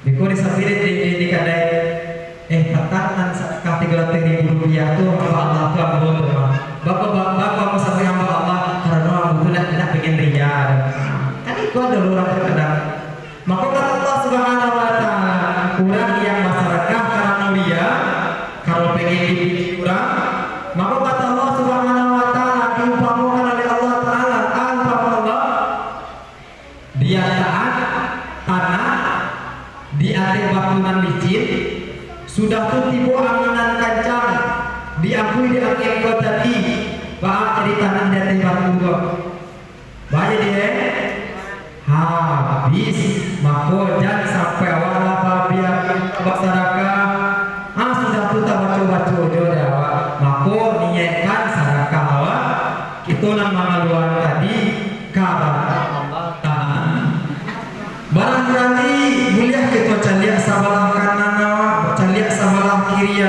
Iko disapirin di kadai patanan kati Rp3.000 tuh Allah tuh ambo tuh bapak aku sampai hamba Allah karena ambo tuh nak pengen riyad kan itu ada orang terkadang maka kata Allah Subhanahu wa Ta'ala kurang yang masyarakat karena mulia kalau pengen dipuji kurang maka kata Allah Subhanahu wa Ta'ala diumpamakan oleh Allah Ta'ala Allah dia taat tanah di atas batuan licin sudah tuh tipu anginan kancang diakui di akhir kota tadi pak di tanah di atas batu kok banyak dia habis maka jangan sampai wala biar masyarakat sudah tuh tak baca jodoh awak maka niatkan sarakah awak itu nama luar tadi kabar Allah Ta'ala barangkali mulia kita caliak sabalah kanan awak caliak sabalah kiri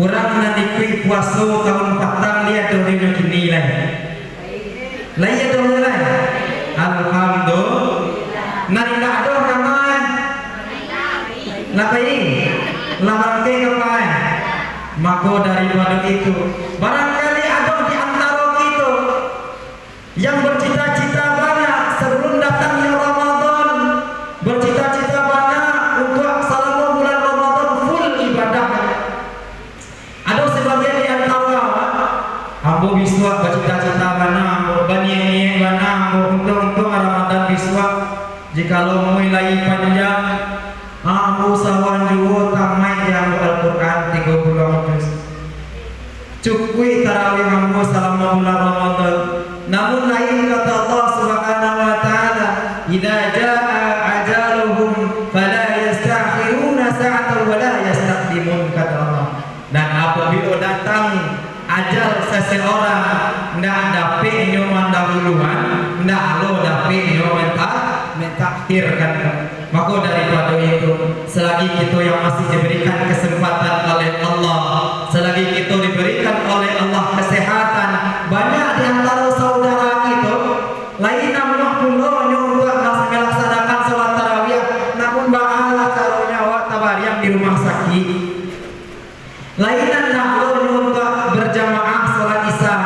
orang nanti puasa tahun patang lihat dorina kini lah ya dorina alhamdulillah nari nak ada ramai lapai lamangke kapan maka daripada itu barangkali ada di antara kita yang bercita-cita banyak sebelum datangnya Ramadan bercita-cita banyak untuk selama bulan Ramadan full ibadah ada sebagian di antara ambo biswa bercita-cita banyak ambo banyak banyak ambo untuk Ramadan biswa jikalau mulai panjang ambo sawan juga tamai yang Al-Quran 30 juz cukui tarawih ambo selama bulan Ramadan namun lain kata Allah Subhanahu wa Ta'ala idza jaa ajaluhum fala yastakhiruna sa'atan wa la yastaqdimun kata Allah dan apabila datang ajal seseorang ndak dapat nyoman dahuluan ndak lo dapat nyoman mentakhir kan maka daripada itu selagi kita yang masih diberikan kesempatan oleh Allah selagi kita diberikan oleh Allah kesehatan banyak di antara saudara kita lain namanya untuk melaksanakan sholat tarawih namun bahala karunia awak tabariang di rumah sakit lainan nak untuk berjamaah sholat isya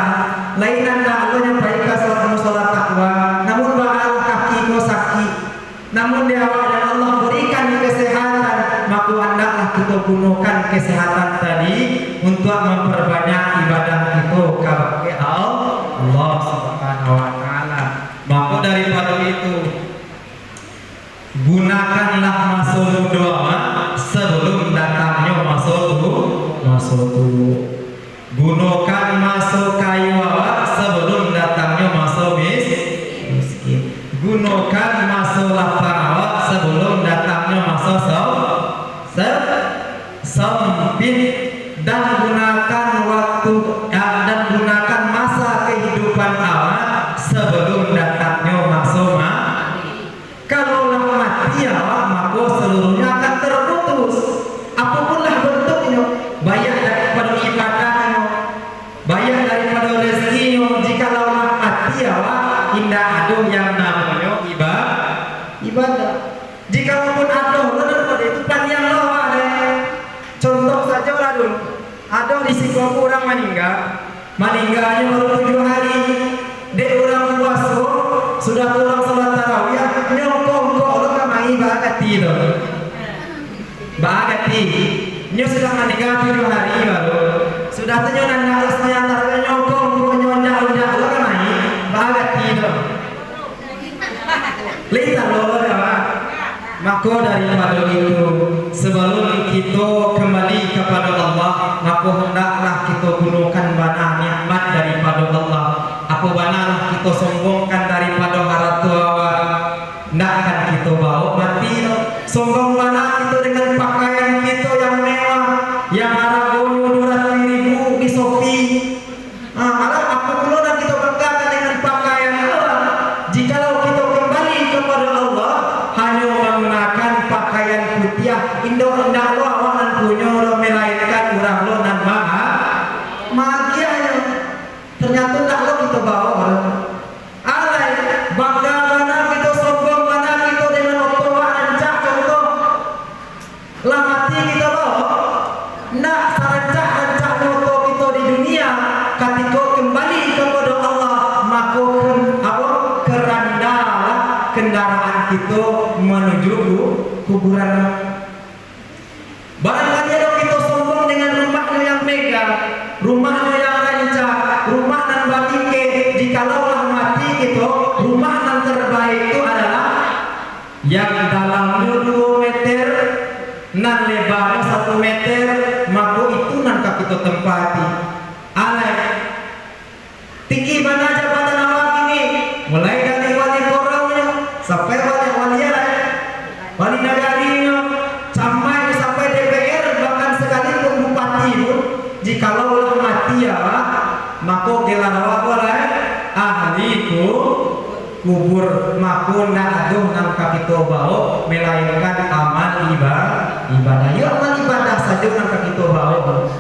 lainan nak nyampaikan sholat takwa namun bahala kaki ko sakit namun dia dan Allah berikan kesehatan maka hendaklah kita gunakan kesehatan tadi untuk memperbanyak ibadah kita kepada Allah Subhanahu wa Ta'ala maka daripada itu gunakanlah masa muda sebelum datangnya masa tua gunakan masa kaya sebelum datangnya masa miskin gunakan masa lapang awak sebelum datangnya masa sempit dan gunakan waktu dan gunakan masa kehidupan awak sebelum datangnya masa kalaulah mati awak maka seluruhnya akan terputus apapunlah bentuknya bayar daripada ibadahnya bayar daripada rezekinya jikalau mati awak indah ada yang namanya ibadah jikalaupun ada benar itu panjang lawa contoh saja lah dulu ada di Singapura orang meninggalnya baru 7 hari dek orang puasa sudah orang sholat tarawih nyokong lo kamai bagati nyo sudah meninggal 7 hari baru sudah tanya nanda harus menyatakan nyokong nyonya lo kamai bagati lihat lo maka daripada itu sebelum kita kembali kepada Allah maka hendaklah kita gunakan banyak nikmat daripada Allah apa banyak kita sombongkan daripada harta awak ndak akan kita bawa mati sombong banyak kita dengan pakaian kita yang mewah yang harganya 200.000 di Shopee malah apa pula dan kita banggakan dengan pakaian Allah jikalau kita kembali kepada Allah hanya menggunakan pakaian putih indah lo awanan punya lo melainkan orang lo nan magia ternyata tak lo kita bawa alai bangga mana kita sombong mana kita dengan otowa dan cak contoh kuburan. Barangkali ada kita sombong dengan rumahnya yang megah, rumahnya yang rancak, rumah nan batike. Jikalau mati gitu, rumah nan terbaik itu adalah yang dalamnya 2 meter, nan lebarnya 1 meter, maka itu nan kita tempati. Alek tinggi mana aja pada nama ini, mulai dari wali korangnya sampai wali wali nagarinya, sampai DPR, bahkan sekalipun bupati itu, jikalau ulah mati ya, maka gelar wala ahliku kubur makun na aduh nang kakito bau melainkan amal ibadah. Ya amal ibadah saja nang kakito bau.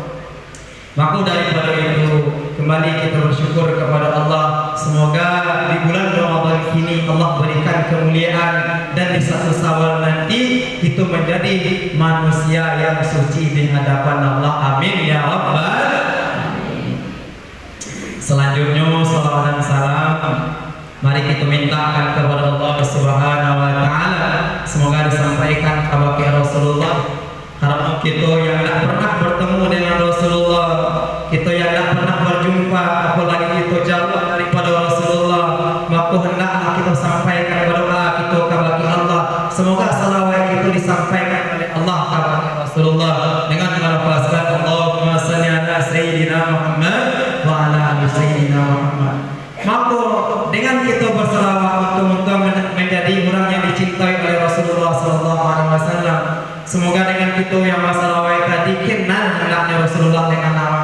Maka daripada itu kembali kita bersyukur kepada Allah. Semoga di bulan Ramadan ini Allah berikan kemuliaan dan di satu Syawal nanti itu menjadi manusia yang suci di hadapan Allah. Amin ya rabbal alamin. Selanjutnya salawat dan salam mari kita mintakan kepada Allah Subhanahu wa taala, semoga disampaikan kepada Rasulullah. Karena kita yang tidak pernah bertemu dengan Rasulullah, kita yang tidak pernah berjumpa, apalagi kita jauh daripada Rasulullah, maka hendaklah kita sampaikan berdoa kita kepada Allah. Semoga salawat itu disampaikan oleh Allah kepada Rasulullah dengan melafazkan Allahumma shalli ala sayyidina Muhammad wa ala ali sayyidina Muhammad. Maka dengan kita bersalawat untuk menjadi orang yang dicintai oleh Rasulullah SAW. Semoga dengan kita yang bersalawat tadi kenal hendaknya Rasulullah dengan nama.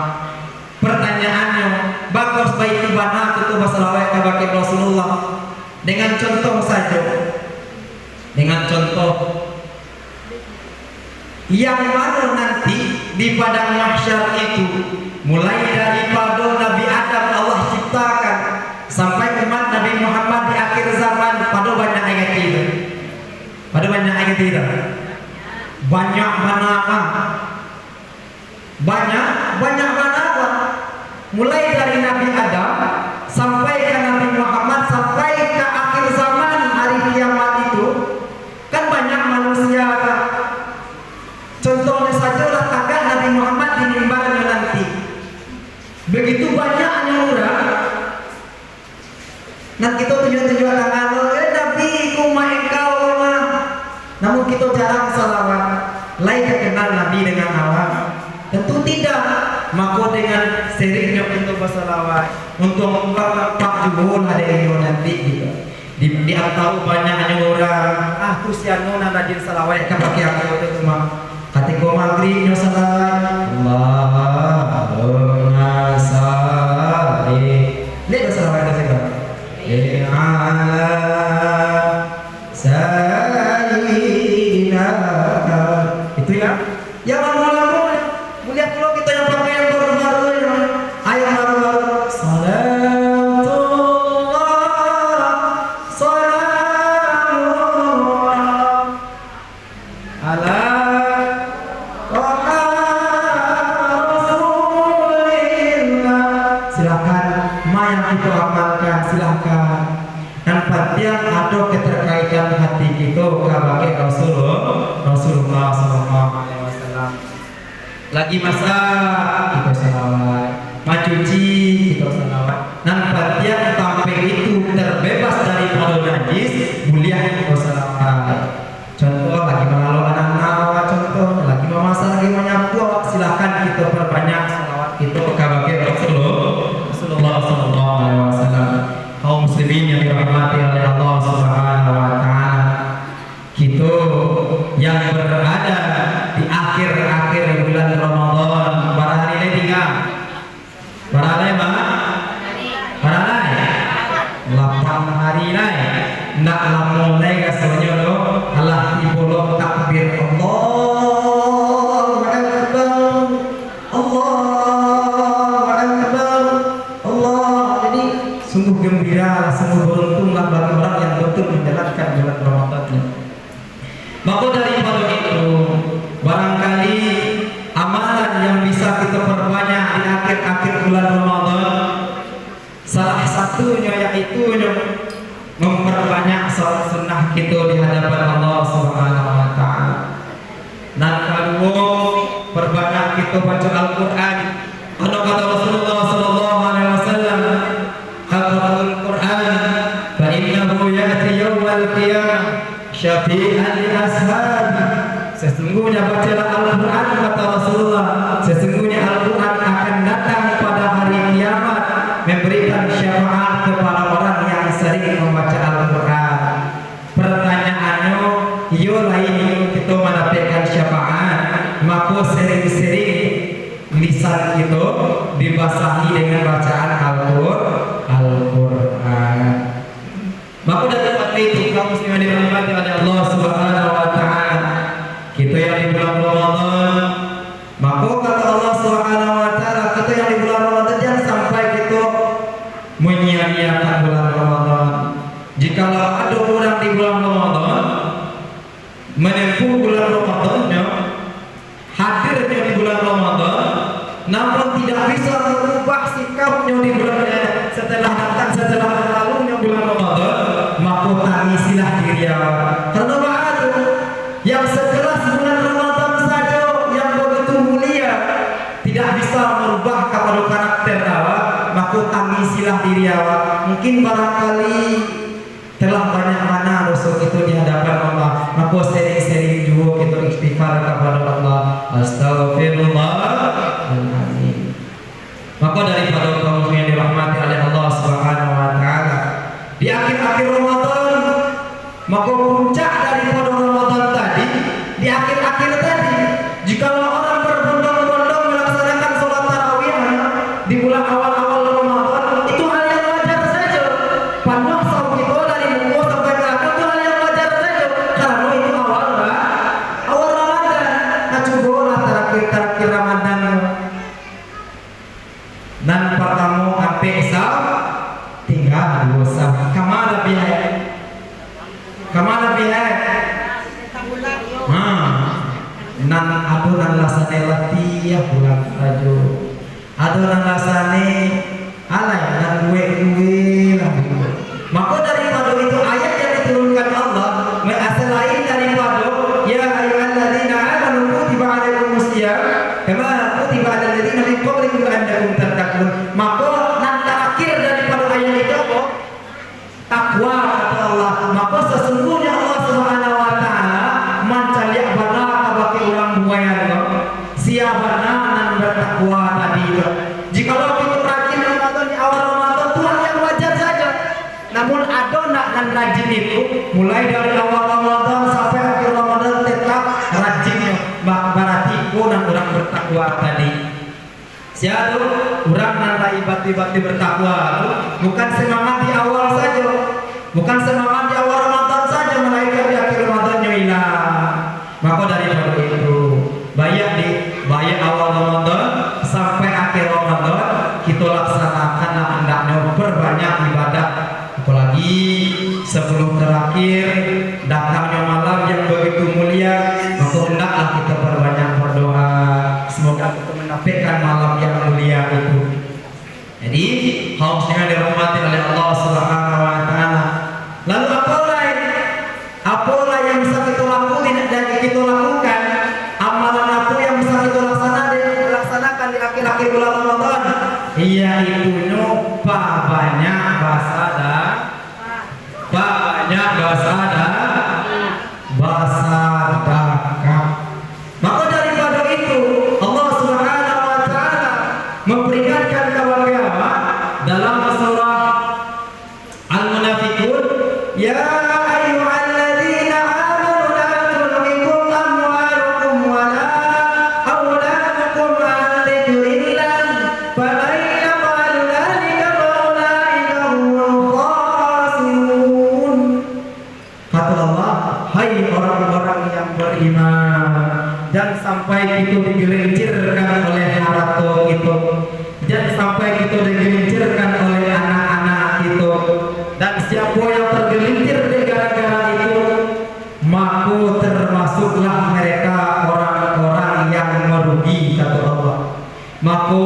Pertanyaannya, bagus baik ibadah kita bersalawat kepada Rasulullah dengan contoh saja. Dengan contoh yang mana nanti di padang mahsyar itu, mulai daripada Nabi Adam Allah ciptakan sampai umat Nabi Muhammad di akhir zaman, pada banyak ayat itu. Pada banyak ayat itu. Banyak mana? Banyak mana? Mulai dari Nabi Adam sampai ke Nabi Muhammad sampai ke akhir zaman hari kiamat itu kan banyak manusia. Contohnya saja lah takkan Nabi Muhammad di mimbarnya nanti. Begitu banyaknya orang. Nah kita tujuan tangan Nabi kuma engkau mah. Namun kita jarang salawat. Lain kenal Nabi dengan awak. Tentu tidak. Maka dengan serinya untuk bersalawat, untuk Pak Juhul ada yang nanti gitu. Di antara banyaknya orang, terus yang nona rajin salawat kan pakai aku itu cuma ketika maghribnya salawat Allahumma sholli. Lihat salawat itu sekarang. Ala sayyidina. Itu ya. Yang lalu mulia kalau kita yang pakai yang baru-baru ayat baru-baru. Lagi masak kita salawat, macuci kita salawat, dan bagian tampil itu terbebas dari najis mulia kita salawat. Contoh lagi melalui anak-anak, contoh lagi memasak, lagi menyapu, silakan kita perbanyak salawat kita kepada Rasulullah SAW. Kaum muslimin yang dirahmati oleh Allah Subhanahu wa taala, kita yang berada di akhir-akhir bulan Ramadan, barangkali tinggal barangkali kita baca Al-Quran. Karena kata Rasulullah sallallahu alaihi wasallam, "Qira'atul Quran fa innahu ya'ti yawmal qiyamah syafi'an li ashabi." Sesungguhnya bacalah Al-Quran, kata Rasulullah, sesungguhnya Al-Quran akan datang pada hari kiamat memberikan syafaat kepada orang yang sering membaca Al-Quran. Pertanyaannya, yo lain kita mendapatkan syafaat, maka sering-sering lisan itu dibasahi dengan bacaan Al-Quran. Maka dari waktu itu kaum muslimin dirahmati oleh Allah Subhanahu wa taala, kita yang di bulan Ramadan, maka kata Allah Subhanahu wa taala, kita yang di bulan Ramadan jangan sampai kita menyia-nyiakan bulan Ramadan. Jikalau ada orang di bulan Ramadan menempuh bulan Ramadannya, hadirnya di bulan Ramadan, namun tidak bisa merubah sikapnya di bulannya setelah datang, setelah berlalunya bulan Ramadan, maka tangisilah diri awak. Karena itu yang sekelas bulan Ramadan saja yang begitu mulia tidak bisa merubah kepada karakter awak, maka tangisilah diri awak. Mungkin barangkali telah banyak mana dosa itu di hadapan Allah, maka sering-sering juga kita istighfar kepada Allah. Astagfirullahaladzim. Maka daripada kaum yang dirahmati oleh Allah Subhanahu wa taala, di akhir-akhir Ramadan, maka puncak daripada Ramadan tadi, di akhir-akhir tadi, jikalau orang berbondong-bondong melaksanakan sholat tarawih di bulan awal-awal Ramadan, itu hal yang wajar saja. Panjang saum itu dari minggu sampai ke akhir itu hal yang wajar saja, karena itu awal Ramadan. Nah, cobalah terakhir Ramadan dan pertama sampai saum tinggal 2 saum. Kamala bihat nan adonan lasane lati ya bulan rajo, adonan lasane alay nan gue lah. Maka daripada itu ayat yang diturunkan Allah selain daripada ya ayyuhalladzina amanu kutiba alaikumus syiyam kama kutiba alal ladzina min qablikum la'allakum tattaqun. Maka nan terakhir daripada ayat itu apa? Takwa, kata Allah. Maka sesungguhnya Allah Subhanahu wa taala mencaliak bana bagi orang buayan siapa nan bertakwa tadi itu. Jikalau kita rajin Ramadan di awal Ramadan itu hal yang wajar saja. Namun ada nak nan rajin itu mulai dari awal Ramadan sampai akhir Ramadan tetap rajinnya, berarti nan orang bertakwa tadi. Siapa orang nan ibati bertakwa bukan semangat di awal saja, bukan semangat di awal Ramadan saja, melainkan di akhir Ramadannya hilang. Maka daripada itu baik awal Ramadan sampai akhir Ramadan kita laksanakan hendaknya berbanyak ibadah, apalagi sebelum terakhir datangnya malam yang begitu mulia, maka hendaklah kita berbanyak berdoa semoga kita mendapatkan malam yang mulia itu. Jadi kaum muslimin dirahmati oleh Allah Subhanahu wa taala. Lalu apalah yang bisa kita lakukan dan kita lakukan? Amalan apa yang bisa kita laksanakan di akhir-akhir bulan Ramadan? Yaitu banyak bersedekah. Maka daripada itu Allah Subhanahu wa taala memperingatkan kepada kita dalam surah Al-Munafiqun, ya ayyuhalladzina amanu la tulhikum amwalukum wala auladukum an dzikrillah faman yaf'al dzalika faulaika humul khasirun. Kata Allah, hai orang-orang yang beriman, jangan sampai itu digelincirkan oleh harta itu, jangan sampai itu digelincirkan oleh anak-anak itu. Dan siapa yang tergelincir gara-gara itu, maka termasuklah mereka orang-orang yang merugi, kata Allah. Maka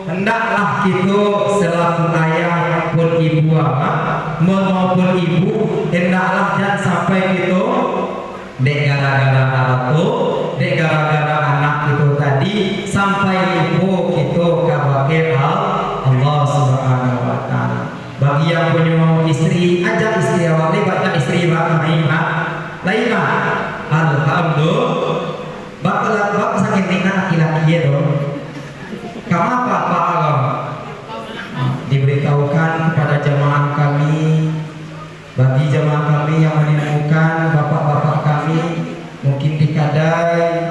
hendaklah kita selaku ayah pun ibu maupun ibu, hendaklah jangan sampai kita gara-gara harta, gara-gara anak itu tadi tadi sampai ibu itu kabake Allah Subhanahu wa taala. Bagi yang punya istri, ajak istri awak baca istri bak main lain alhamdulillah bak sakit nikah laki-laki ya dong. Kamu apa diberitahukan kepada jamaah kami, bagi jamaah kami yang menemukan bapak-bapak kami mungkin di Kadai,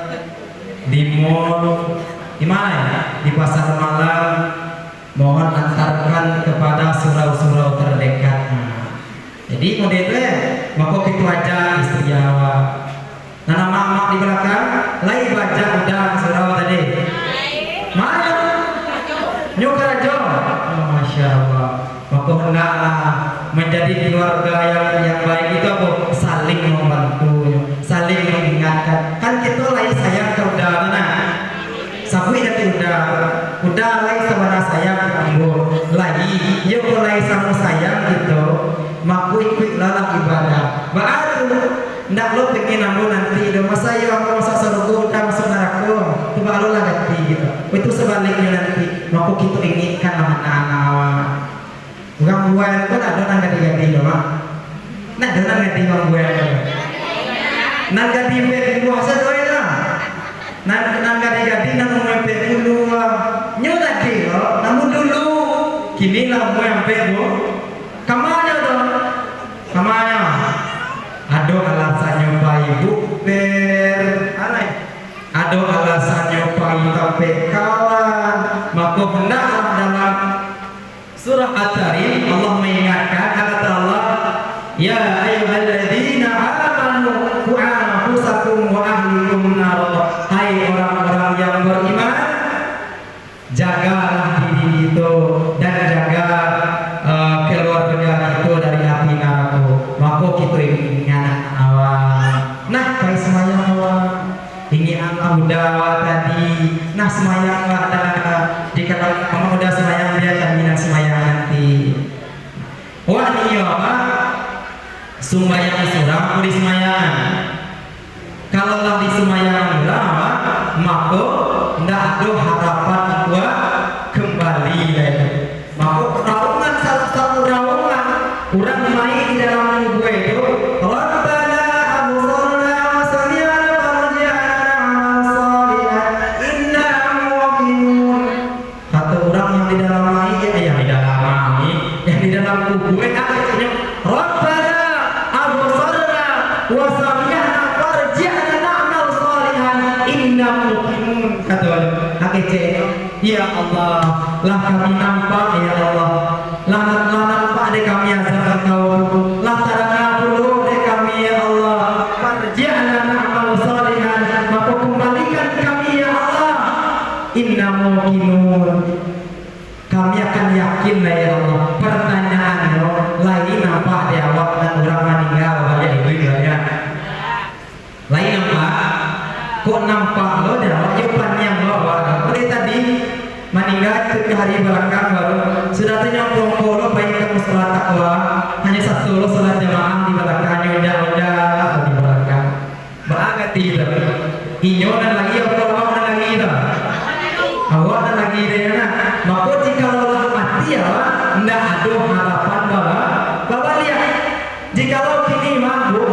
di mall, di mana ya? Di pasar malam, mohon antarkan kepada surau-surau terdekat. Jadi modelnya maka itu aja istri awak. Nah nama di belakang lain baca udah surau tadi. Mana? Nyukarajo. Oh, Masya Allah. Maka hendaklah menjadi keluarga yang baik itu apa? Saling membantu, saling mengingatkan. Kan kita lain sayang ke udah mana? Sabui nanti udah lain sama sayang kamu lagi. Yuk mulai sama sayang gitu. Maku ikut lalang ibadah. Baru ndak lo pengen namu nanti do masa yo aku masa surga udah masuk neraka. Coba lo lah ganti gitu. Itu sebaliknya nanti. Maku kita inginkan anak-anak. Bukan buat pun ada nang ganti-ganti do mak. Nak ada nang ganti bang buat. Nang ganti puasa doa lah. Nang ganti-ganti nang mau dulu. Nyu tadi lo, namun dulu. Kini lah mau yang bu. Kamanya dong, kamanya. Ada alasannya Pak Ibu aneh. Ada alasannya Pak sampai kawan. Maka hendaklah dalam surah At-Tarim Allah mengingatkan kata Allah, ya ayyuhalladzina amanu qu anfusakum wa ahlikum nar. Hai orang-orang yang beriman, jagalah diri itu dan jaga keluarga itu dari api neraka. Maka kita ingat awal. Nah, baik semayang awal. Ini anak udah tadi. Nah, semayang ada. Jika kamu udah semayang dia tadi nak semayang nanti. Wah ini apa? Sembayang surah di semayang. Kalau lah di semayang apa? Maka tidak ada harapan gua kembali lagi. Maka raungan salah satu raungan orang main di dalam gue itu Rabbana absarna wa sami'na farji'na salihan inna muqinun. Kata orang yang di dalam main yang di dalam main yang di dalam gue artinya Rabbana absarna wa sami'na farji'na na'mal salihan inna muqinun. Kata ya Allah, lah kami nampak ya Allah, lah nampak deh kami azab Engkau, lah tarana dulu deh kami ya Allah, farji'na na'mal salihan, maka kembalikan kami ya Allah, inna muqinun. Kami akan yakin lah ya Allah. Pertanyaannya lain nampak deh awak dan orang meninggal pada ibu ya. Lain nampak, kok nampak lo dah awak panjang lo awak. Oleh tadi meninggal itu hari belakang baru sudah ternyambung polo baik ke musola takwa hanya satu lo salat jamaah di belakangnya udah di belakang banget tidak inyo dan lagi awak dan lagi itu awak dan lagi deh nah maka jika lo mati ya ndak ada harapan bahwa lihat jika lo kini mampu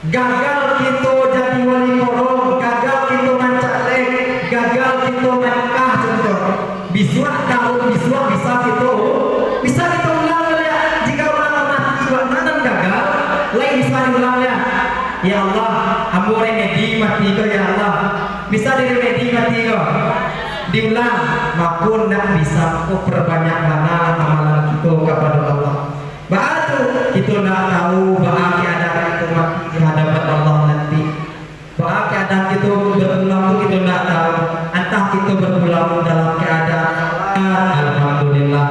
gagal kita jadi wali koro gagal kita mancalek gagal kita mankah biswa kalau biswa bisa kita ulang ya jika orang mati mana gagal lain bisa diulang ya Allah ambo remedi mati ko ya Allah bisa diremedi mati ko diulang makun nak bisa ko perbanyak mana amalan kita kepada Allah batu kita nak tahu bahwa keadaan itu mati di hadapan Allah nanti bahwa keadaan itu berulang kita nak tahu entah kita berulang dalam keadaan alhamdulillah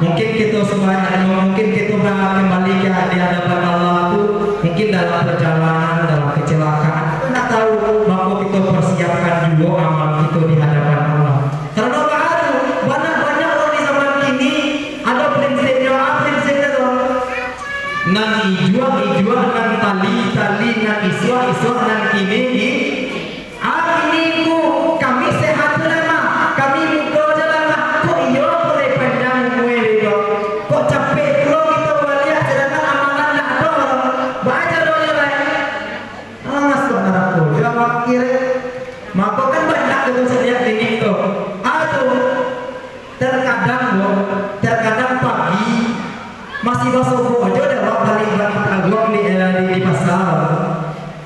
mungkin kita semuanya mungkin kita kembali ke hadapan Allah itu mungkin dalam perjalanan dalam kecelakaan kita tak tahu maka kita persiapkan juga amal kita di hadapan Allah karena baru banyak orang di zaman kini ada prinsipnya tuh nan ijuah nan tali nan iswa nan ini fakir. Maka kan banyak itu saya lihat ini tuh. Aduh, terkadang pagi masih sobo aja dah wak balik agong di pasar.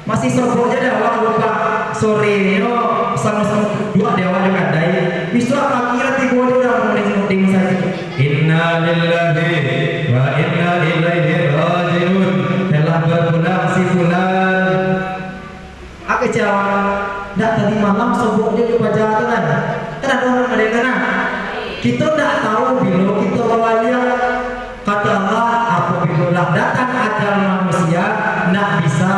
Masih sobo aja dah wak lupa sore yo sama-sama dua dewa juga dai. Bisa pagi nanti gua udah mending saja. Inna lillahi wa inna ilaihi rajiun. Telah berpulang si fulan. Aku jawab, ndak tadi malam soboknya di pajaran kan? Kan ada orang ada kan? Kita ndak tahu bila kita lawalia kata Allah apabila datang ajal manusia ndak bisa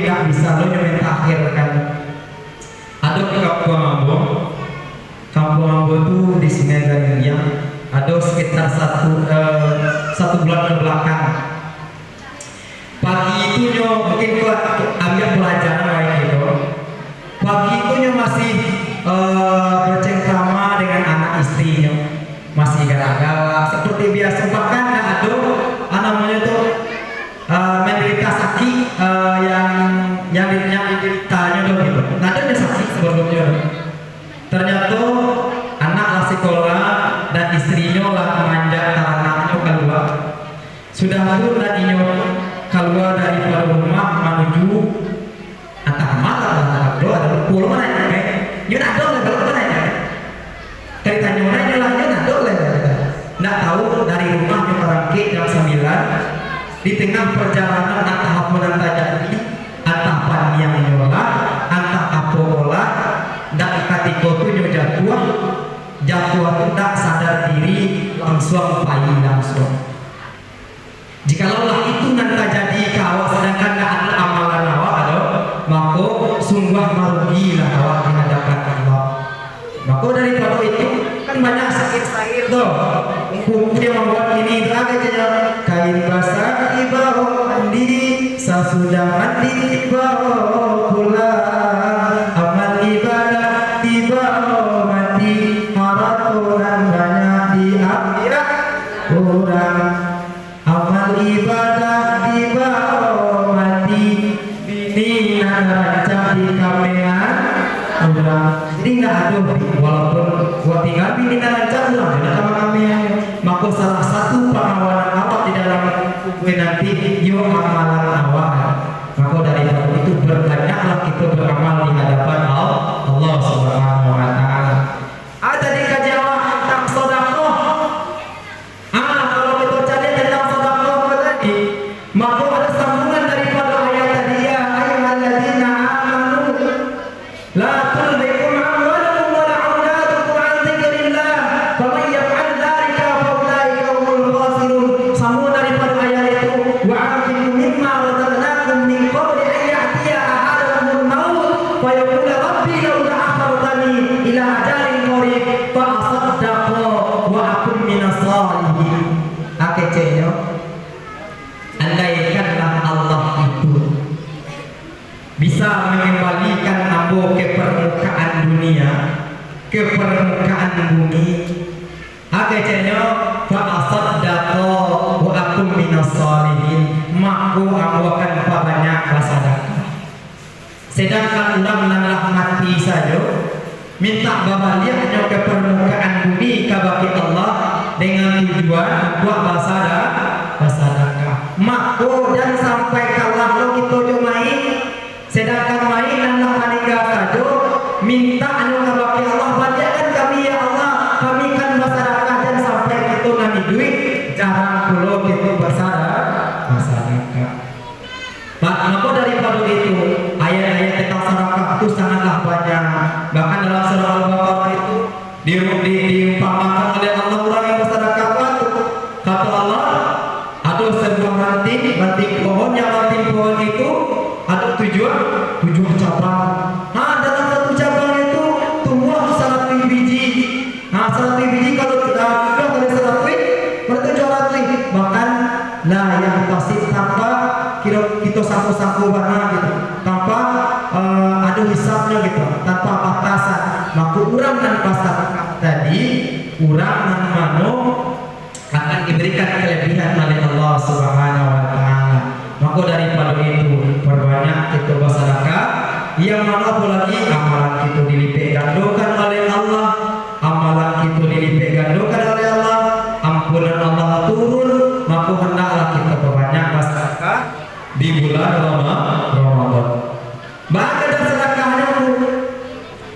ndak bisa lo nyomen akhirkan. Ada di Kampung Ambo tuh di sini yang ada sekitar satu bulan ke belakang. Pagi itu mungkin gua ambil pelajaran kayak gitu. Pagi itu masih bercengkrama dengan anak istrinya, masih gara-gara seperti biasa. Bahkan ada namanya tuh menderita sakit yang dideritanya tuh gitu. Nah ada sakit sebelumnya. Ternyata anak lah sekolah dan istrinya lah manja anaknya keluar. Sudah itu tadinya keluar dari rumah menuju antah mata ada pulau mana ya? Dia nak dong kalau mana ya? Ceritanya orang dia lah dia nak dong lah. Nak tahu dari rumahnya orang ke jam 9 di tengah perjalanan antah pulang tajam antah pan yang nyola antah apola dak ketika tu jatuh tu tak sadar diri langsung payi langsung. Jikalau lah itu nanti jadi kawat sedangkan tak ada amalan awak ada, maka sungguh merugilah awak di hadapan Allah. Maka daripada itu kan banyak sakit-sakit tuh. Hukum yang membuat ini agak saja kain basah di bawah mandi, sesudah mandi di bawah pulang, amal ibadah di bawah mandi, harapkan banyak di akhirat kurang. Amal ibadah di bawah mati, bini naraca di kamean udah. Jadi nggak ada walaupun gua tinggal bini naraca udah ada sama kamean. Maka salah satu pengawalan awak di dalam gue nanti yo amalan awak. Maka dari itu berbanyaklah kita beramal di hadapan Allah Subhanahu Wa Taala. Ada di kajian tentang sedekah. Maka ada sambungan daripada ayat tadi ya ayyuhalladzina amanu la tulhikum amwalukum wa la auladukum an dzikrillah faman yaf'al dzalika fa ulaika humul khasirun. Sambungan daripada ayat itu wa anfiqu mimma razaqnakum min qabli an ya'tiya ahadakumul maut fa yaqula rabbi laula akhartani ila ajalin qarib fa asaddaqa wa akun minas salihin. Akecenya andaikanlah Allah itu bisa mengembalikan Ambo ke permukaan dunia, ke permukaan bumi, akhirnya fa asaddaqa wa akum minas salihin, maka Ambo akan banyak bersedekah. Sedangkan orang yang mati saja minta babaliknya ke permukaan bumi ke bagi Allah dengan tujuan buat bersedekah. Mako dan sampai kalah lo kita main, sedangkan main anda meninggal saja minta anu bagi Allah bacakan kami ya Allah, kami kan bersedekah dan sampai kita nami duit jarang pulau kita bersedekah. Maka daripada itu ayat-ayat tentang sedekah itu sangatlah banyak. Bahkan dalam surah Al-Baqarah itu diumpamakan oleh Allah orang yang bersedekah itu kata Allah ada sebuah ranting pohon yang ranting pohon itu ada tujuh cabang. Nah dalam satu cabang itu tumbuh 100 biji. Nah 100 biji kalau kita dari 100 berarti 200. Bahkan nah yang kasih tanpa kita sapu-sapu warna gitu, tanpa ada hisapnya gitu, tanpa batasan. Maka urang dan pasar tadi urang dan mano akan diberikan kelebihan oleh Allah Subhanahu Wa Taala. Maka daripada itu perbanyak kita yang mana lagi amalan kita dilipat gandakan oleh Allah, amalan kita dilipat gandakan oleh Allah, ampunan Allah turun, maka hendaklah kita perbanyak bersedekah di bulan Ramadan. Maka sedekahnya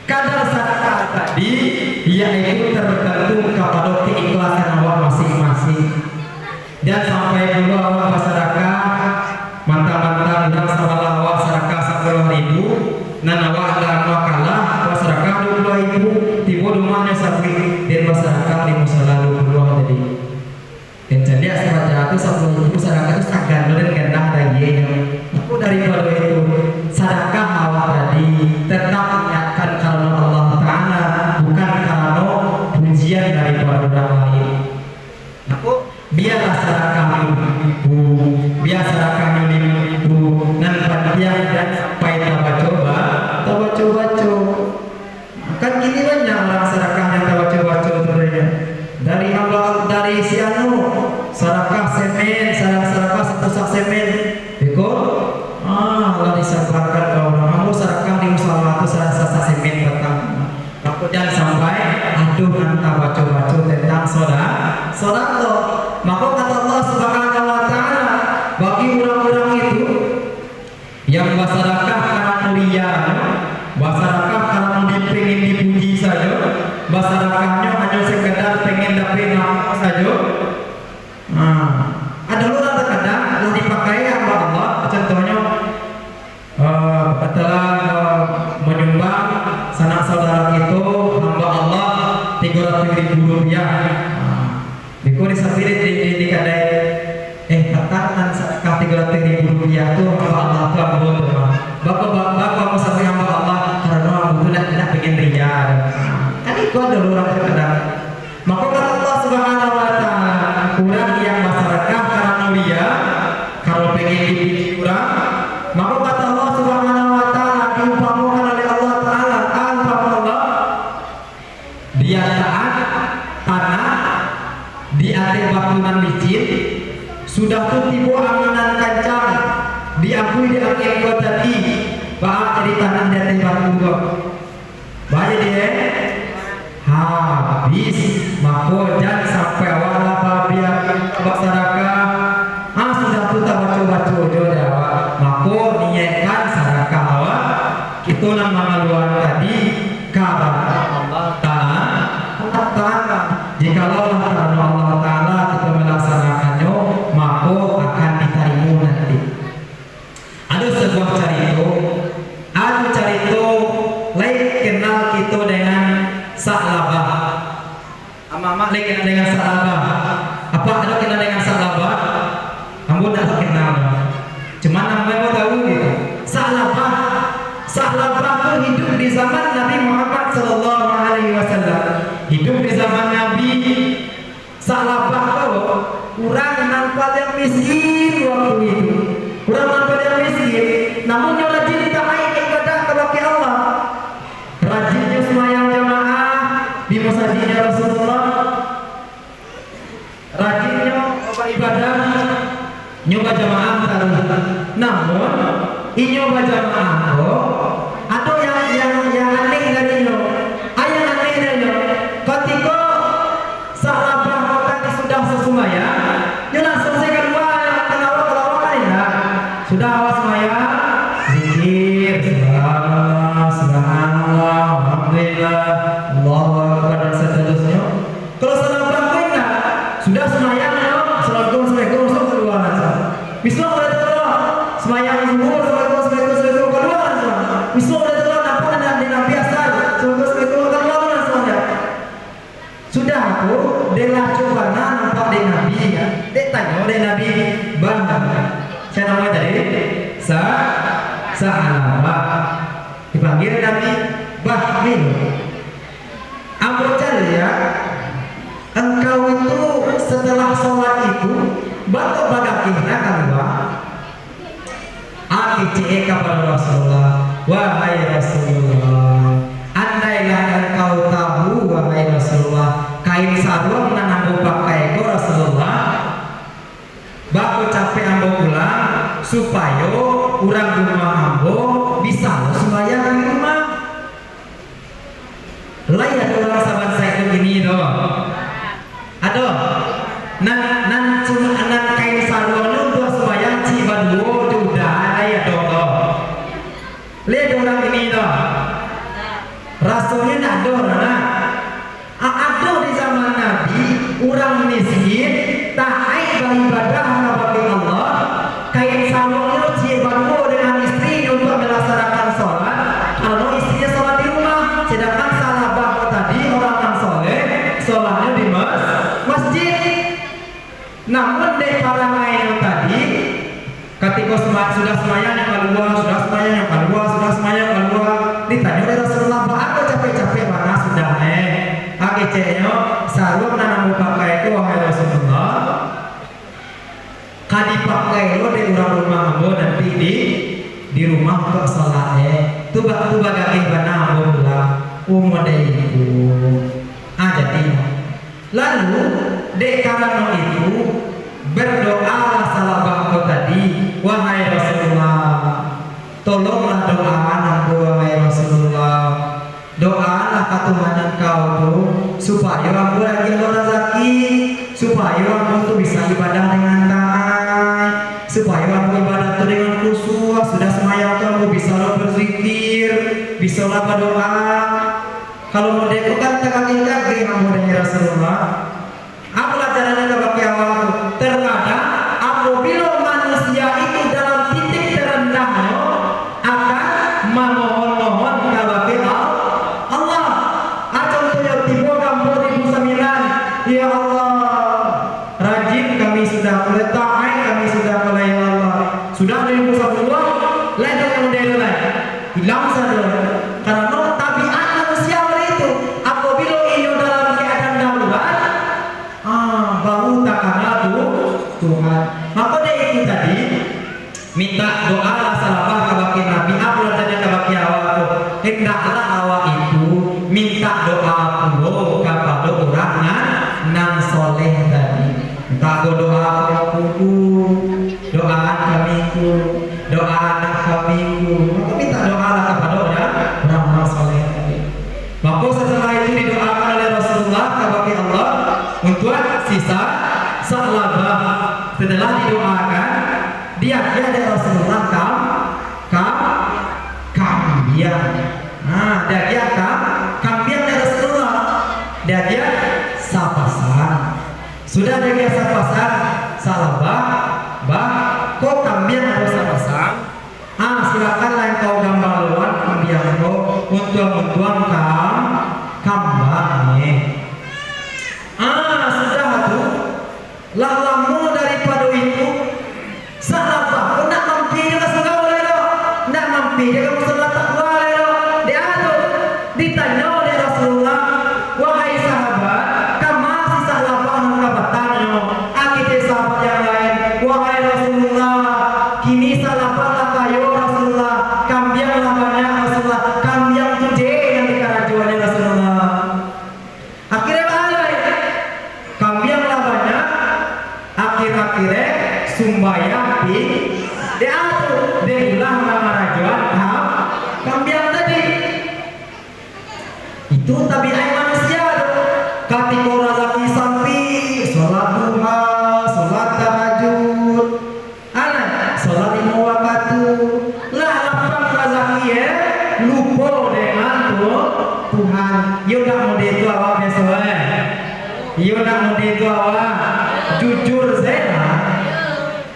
kadar sedekah tadi yaitu tergantung kepada keikhlasan awak masing-masing. Dan sampai dulu awak bersedekah mantap-mantap dan salah awak sedekah 10.000 dan awak ada kalah bersedekah 20.000 tiba rumahnya sapi dan bersedekah di musola 20 tadi. Dan jadi sebaca itu 10.000 sedekah itu sangat dan ganda dari aku daripada itu sedekah awak tadi tetap niatkan karena Allah Ta'ala bukan karena pujian daripada orang lain. Aku biarlah sedekah ibu, biar sedekah ibu dan panjang dan sampai coba kan gini banyak orang sedekah yang coba sebenarnya dari Allah dari si anu sedekah semen, sedekah satu sak semen beko Allah disabarkan ke orang kamu sedekah di musola itu sak semen petang aku dan sampai aduh nanti baca tentang sodakoh. Maka kata Allah Subhanahu wa Ta'ala bagi orang-orang itu yang bersedekah karena mulia, bersedekah karena pengen dipuji saja, bersedekahnya hanya sekedar pengen dapat nama saja. Ada orang terkadang telah dipakai hamba Allah, contohnya telah menyumbang sanak saudara itu hamba Allah 300.000 rupiah. Biko disapirin di kadai katakan sedekah 300.000 rupiah itu hamba Allah tu ambo bapak mau sampai hamba Allah karena ambo tu nak pengen ria kan itu ada orang terkadang. Maka kata Allah Subhanahu wa Ta'ala kurang yang masyarakat karena mulia kalau pengen dipuji kurang, maka kata Allah Subhanahu wa Ta'ala diumpamakan oleh Allah Ta'ala Allah dia taat tanah di atas bangunan licin sudah tuh tiba anginan kencang diakui di akhir kota tadi bahwa jadi tanah di atas batu banyak dia habis maka jangan sampai awal biar sedekah sudah tuh tak baca jodoh awak maka niatkan sedekah awak itu nama luar tadi karena Allah Ta'ala jikalau karena Allah Ta'ala kita melaksanakannya maka akan diterima nanti. Ada sebuah cerita lain kenal kita dengan Sa'labah. Ama-ama lain kenal dengan Sa'labah. Apa ada kenal dengan Sa'labah? Kamu tak kenal. Cuma namanya tahu gitu. Sa'labah itu hidup di zaman Nabi Muhammad Sallallahu Alaihi Wasallam. Hidup di zaman Nabi. Sa'labah itu kurang nampak yang miskin waktu itu. Kurang nampak yang miskin. Namun yang rajin ditakai ibadah kepada Allah. Rajinnya sembahyang jamaah di masjidnya Rasulullah. Rajinnya ibadah nyoba jamaah taruh. Namun nyoba jamaah atau yang aneh darinya. Ayat aneh darinya. Ketika Sa'labah tadi sudah sesuai dia langsung saya kedua kalau ya sudah awas maya zikir subhanallah alhamdulillah Allahu akbar dan seterusnya. Kalau Sa'labah enggak sudah semayang assalamualaikum langsung kedua langsung Bismillah udah terlalu semayang zuhur assalamualaikum kedua langsung Bismillah udah terlalu nampak ada Nabi asal assalamualaikum kedua langsung ya sudah aku dia coba nampak di Nabi ya dia tanya oleh Nabi bang saya nama tadi Sa'labah dipanggil Nabi bah ini aku cari ya engkau itu setelah sholat itu batu bagakihna keluar akicie kepada Rasulullah wahai Rasulullah andailah engkau tahu wahai Rasulullah kain sarung nan ambo pakai ko Rasulullah baku capek ambo pulang supaya urang rumah ambo bisa supaya Lihat orang ini toh. Rasulnya nak ada nah. Ada di zaman Nabi orang miskin tak beribadah kepada Allah. Kayak salonnya cie bangun dengan istri untuk melaksanakan sholat. Kalau istrinya sholat di rumah, sedangkan sahabat tadi orang yang soleh sholatnya di masjid. Namun dek para lain tadi, ketika sudah semuanya yang keluar, sudah semuanya yang keluar, sudah semuanya yang keluar, ditanya oleh Rasulullah, apa capek-capek mana sudah Akecenya sarung nanamu pakai itu wahai Rasulullah. Kadi pakai lo di rumah lo nanti di rumah kok salatnya. Tuba gagih bana ambo pulang. Umode itu. Jadi lalu dek karena itu berdoa salah kau tadi, wahai Rasulullah, tolonglah doa anakku wahai Rasulullah. Doalah ke Tuhan engkau tuh supaya aku lagi rezeki, supaya aku tuh bisa ibadah dengan taat, supaya aku ibadah tuh dengan khusyuk, sudah semayang tuh aku bisa lo berzikir, bisa lo berdoa. Kalau mau kan kaki kamu Rasulullah. Apa caranya bagi awal? Terkadang apabila manusia itu dalam titik terendahnya akan memohon-mohon kepada Allah. Contohnya tiba kampung 2009, ya Allah, rajin kami sudah mulai taat, kami sudah mulai ya Allah. Sudah 2010, lain yang model lain, hilang saja. Karena tabiat manusia itu, apabila ia dalam keadaan darurat, baru tak ada Tuhan. Maka dia itu tadi minta doa salah kepada Nabi. Apa tanya kepada awak? Hendaklah awak itu minta doa puluh kepada orang nan soleh tadi. Minta doa aku, doa kamiku, doa anak kamiku. Maka minta doa kepada orang soleh tadi. Maka setelah itu didoakan oleh Rasulullah kepada Allah untuk sisa salabah. Setelah didoakan, dia dari Rasulullah kambiang. Dia kambiang dari Rasulullah. Dia sapasan. Sudah dia sapasan, salabah, kok kambiang harus sapasan? Silakanlah engkau gambar luar kambiang kau untuk kambangnya. Sudah tuh. Lalamu daripada itu salabah. Kau nak mampir ke surga boleh dong? Nak mampir ke surga tak boleh dong? Dia tuh ditanya oleh Rasulullah, wahai sahabat, kamu masih salabah nak bertanya? Kita sahabat yang lain, wahai Rasulullah, kini salabah tak kayu Rasulullah, kambiang lah banyak Rasulullah, kambiang tu je yang dikarajuan oleh Rasulullah. Akhirnya kambiang lah banyak. Akhir-akhirnya sumbayang di diatur diulah mengarajuan kambiang tadi. Itu tabiat manusia. Ketika rezeki sampai sholat duha, sholat tahajud, sholat 5 waktu, lah lapang rezeki lupa dengan Tuhan. Yo nak mau itu awak besok. Yo nak mau itu awak jujur zina.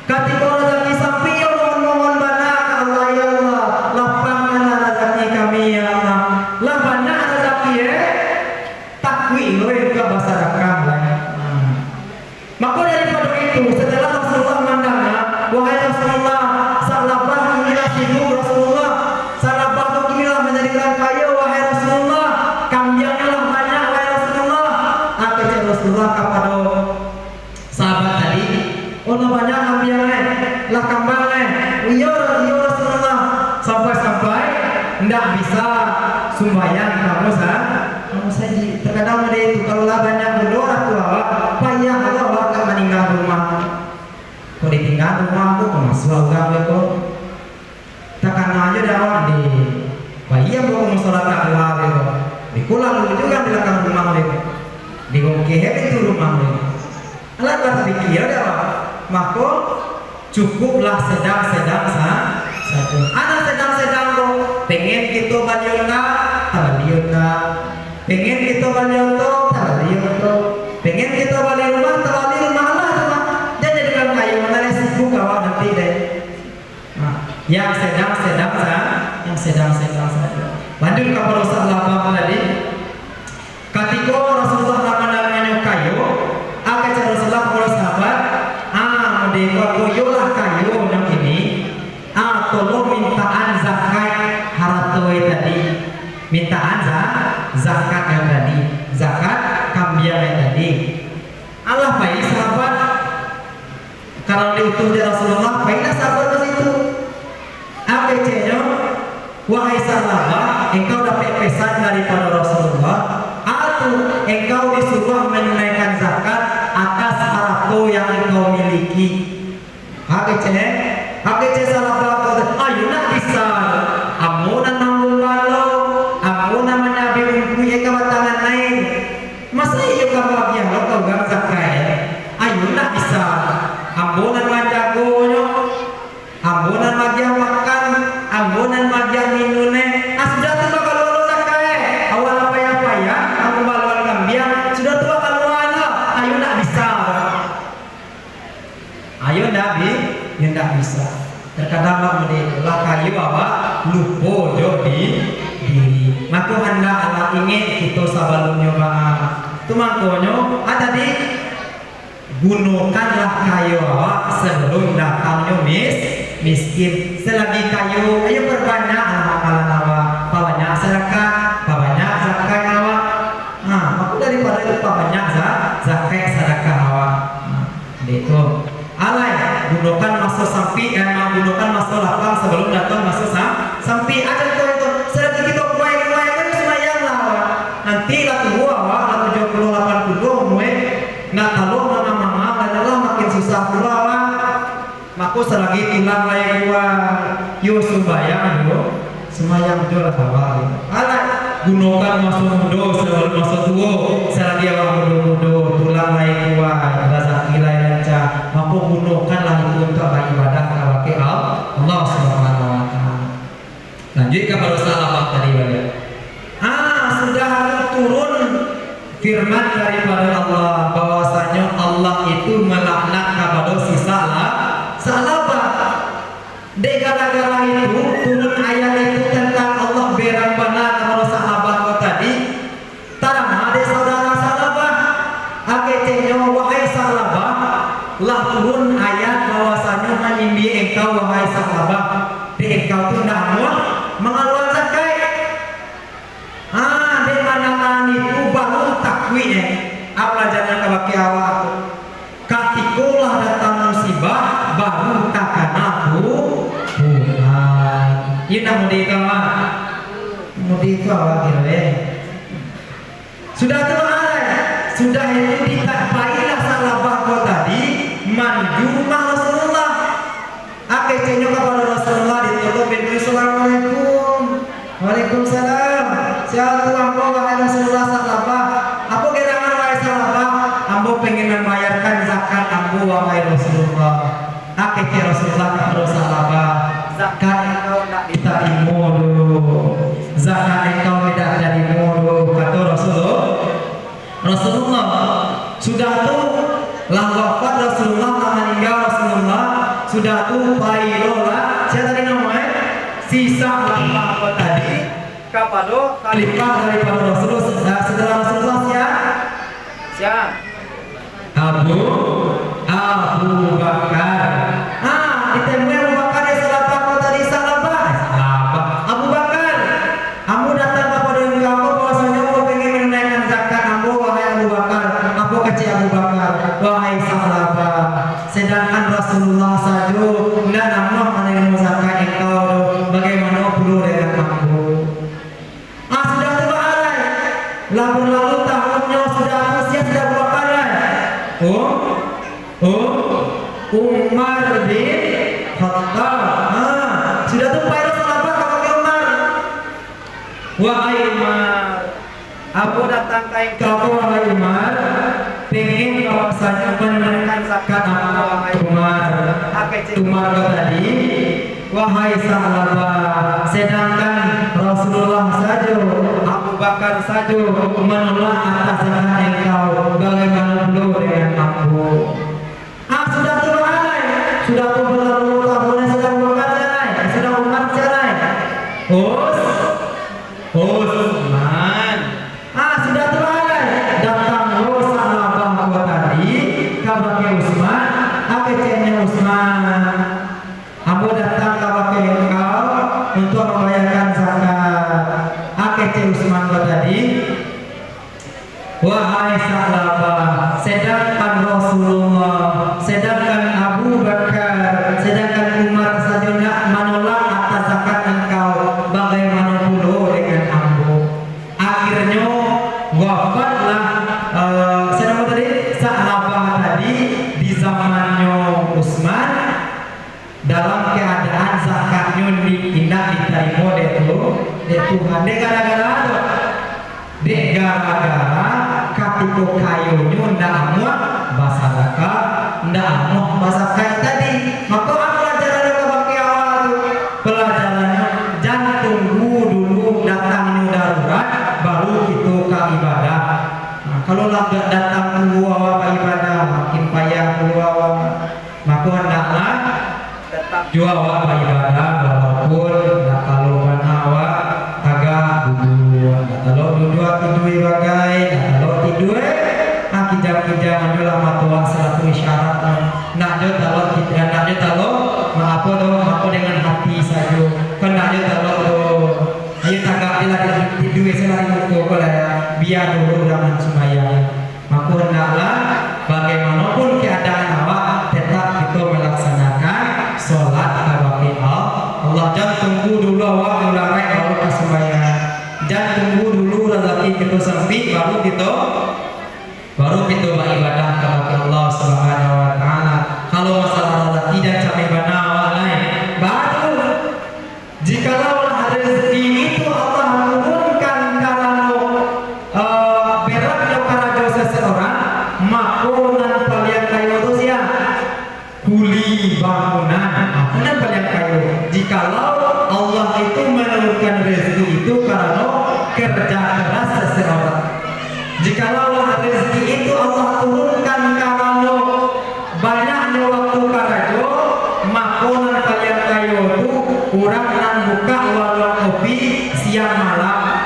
Ketika rezeki sampai ya mohon banyak ke Allah ya Allah, lapangkanlah rezeki kami ya Allah. Lah banyak rezeki takwi lo ke masyarakat lah. Maka daripada itu setelah Rasulullah mandangnya, wahai Rasulullah, salabah kinilah hidup Rasulullah, salabah kinilah menjadikan kaya wahai Rasulullah, kambiangnya lah banyak wahai Rasulullah. Akhirnya Rasulullah kepada sahabat tadi, lah banyak kambiangnya, lah kambangnya, iya Rasulullah, sampai tidak bisa sumbayang kamu saja. Terkadang ada itu kalau lah banyak berdoa tu awak, payah awak akan meninggal rumah. Kau ditinggal rumah aku, kau masuk agama kau. Takkan aja dah awak di, payah bawa musola tak keluar kau. Di kulang juga di belakang rumah kau. Di gongkehe itu rumah kau. Alat bahasa dikira dah awak. Maka cukuplah sedang saja. Ada sedang kau. pengen kita baliona tabaliona, pengen kita balioto tabalioto, pengen kita bali rumah tabali rumah lah cuma jadi dengan kayu mana sibuk kawan nanti deh. Nah, yang sedang saja. Lanjut kepada Rasulullah tadi. Ketika Rasulullah namanya kayu, akan Rasulullah para sahabat, mereka koyolah kayu yang ini, tolong mintaan zakat haratoi tadi, mintaan zakat yang tadi, zakat kambing yang tadi. Allah baik sahabat, kalau diutus dari Rasulullah, baiklah sahabat ke situ. Apa cenya? Wahai sahabat, engkau dapat pesan daripada Rasulullah, atau engkau disuruh menunaikan zakat atas harta yang engkau miliki. Apa sahabat? Ayo nak bisa. Amunan mangul balo, amunan menyabi umpu engkau tangan naik. Masa iyo kau bagian lo kau gang zakat? Ayo nak bisa. Amunan manjagonyo, amunan magian makan, amunan magian minune. Sudah tua kalau lo zakat, awal apa ya? Aku baluan kambing. Sudah tua kalau ana, ayo nak bisa. Ayo nak bisa. Terkadang lah kayu apa lupo jodi diri. Maka anda ala ingin kita sabalunyo ba. Tu mangkonyo tadi gunakanlah kayu awak sebelum datangnya miskin. Selagi kayu ayo perbanyak amalan awak, banyak sedekah, banyak zakat awak. Maka daripada itu banyak zakat sedekah awak. Itu alai gunakan masuk sampai menggunakan masuk lapang sebelum datang masuk sampai aja itu selagi kita kuai kan semayang lah nanti lah tunggu awak lah 70-80 umwe nak tahu mama adalah makin susah pula awak maka selagi tulang layak gua yo sembayang yo semayang jo lah awak alai gunakan masuk mudo sebelum masuk tua selagi awak mudo tulang layak gua rezeki layak maka gunakanlah itu untuk beribadah kepada Allah Subhanahu wa taala. Lanjut kepada sahabat tadi bagaimana? Sudah turun firman daripada Allah bahwasanya Allah itu melaknat kepada si sahabat. Gara-gara itu turun ayat itu tentang Allah berang benar kepada sahabat tadi. Tarang ada saudara sahabat, akhirnya wahai sahabat lah turun ayat bahwasanya menindi engkau wahai sahabat di engkau tu nak mengeluarkan zakat. Di mana itu baru takwin apa jangan kebaki awak katikulah datang musibah baru takkan aku Tuhan ini nak mudi awak kira sudah sudah itu ditakpailah sahabat kau tadi manjumah Rasulullah. Akhirnya kepada Rasulullah ditutup pintu. Assalamualaikum. Waalaikumsalam. Siapa ambo wahai Rasulullah sahabat? Apa gerangan wahai sahabat? Ambo pengen membayarkan zakat ambo wahai Rasulullah. Akhirnya Rasulullah kepada sahabat, zakat engkau tak diterima dulu. Zakat engkau tidak diterima dulu kata Rasulullah. Sudah tu lah wafat Rasulullah, meninggal Rasulullah, sudah tu pailola siapa tadi namanya sisa apa tadi kepada khalifah daripada Rasulullah setelah Rasulullah siapa Abu Bakar. Ditemui Abu Bakar ya sahabat apa tadi sahabat Abu Bakar kamu datang kepada engkau bahwasanya kau pengen menunaikan zakat ambo wahai Abu Bakar. Apa kecil Abu Bakar wahai sahabat sedangkan Rasulullah saja tidak nampak menerima zakat engkau bagaimana perlu dengan aku sudah terbaharai lah berlalu tahunnya sudah usia sudah berapa Umar bin Khattab sudah tupai sahabat kepada Umar wahai Umar aku datang ke engkau wahai Umar pengen bahwasanya menunaikan zakat wahai Umar. Umar tadi wahai sahabat sedangkan Bakar saja menolak atas zakat engkau, bagaimana belum dengan aku? Sudah turun alai, sudah turun berlalu tahunnya, sedang bekerja, sedang bekerja. Usman. Sudah turun alai, datang sahabat aku tadi, kabake Usman, akecenya Usman. Aku datang kabake engkau untuk membayarkan zakat. Akece Usman tadi, wahai sahabat, sedangkan Rasulullah, sedangkan Abu Bakar, sedangkan Umar saja menolak atas zakat engkau, bagaimana pula dengan ambo? Akhirnya wafatlah siapa tadi? Sahabat tadi di zamannya Utsman, dalam keadaan zakatnya tidak diterima de Tuhan. Gara-gara ketika kayunya ndak muat bahasa zakat, ndak muat bahasa zakat tadi. Maka pelajaran yang pakai awal itu pelajarannya jangan tunggu dulu datangnya darurat baru kita ke ibadah. Kalau lagi datang tunggu awal ke ibadah makin payah keluar, maka hendaklah jual awal ke ibadah walaupun ndak kalau awal agak kalau duduk tidur bagai, kalau tidur kijang-kijang adalah matuah satu isyarat. Nak jo kalau tidak, nak jo kalau maaf dengan hati saja. Kan nak jo kalau ayo tagak dia tidur selari muka kalau biar dulu dengan sembahyang. Maka hendaklah bagaimanapun keadaan awak tetap kita melaksanakan sholat kabaki Allah. Jangan tunggu dulu awak mulai baru ke sembahyang. Jangan tunggu dulu rezeki kita sempit baru kita beribadah kepada Allah Subhanahu wa taala. Kalau masalah rezeki dan capai ibadah awal lain baru jikalau rezeki itu Allah turunkan karena beratnya para seseorang, makonan palian kayu itu siapa? Kuli bangunan makonan palian kayu. Jikalau Allah itu menurunkan rezeki itu karena kerja keras seseorang. Jikalau rezeki itu Allah turunkan karena banyaknya waktu karajo, makonan kalian kayu itu kurang nan buka warung kopi siang malam.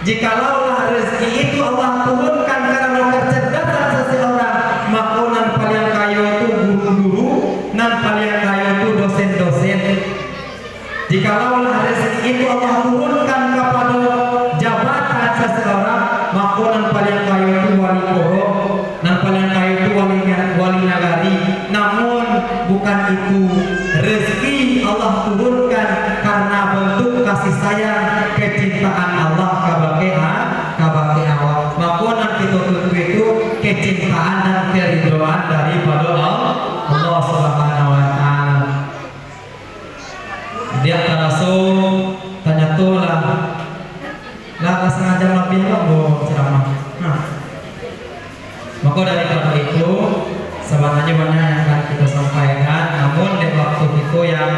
Jikalau rezeki itu Allah turunkan karena kecerdasan seseorang, makonan kalian kayu itu guru-guru, nan kalian kayu itu dosen-dosen. Jikalau rezeki itu Allah turunkan kepada jabatan seseorang, makonan kalian kayu itu wali koro, nan kalian kayu itu wali nagari. Namun bukan itu, rezeki Allah turunkan karena bentuk kasih sayang, kecintaan Allah kabake awak. Makonan kita itu kecintaan dan keridhaan daripada Allah Subhanahu wa taala. Dia taraso tanya tolah lah sengaja lebih mau ceramah. Maka daripada itu sebenarnya banyak yang akan kita sampaikan, namun di waktu itu yang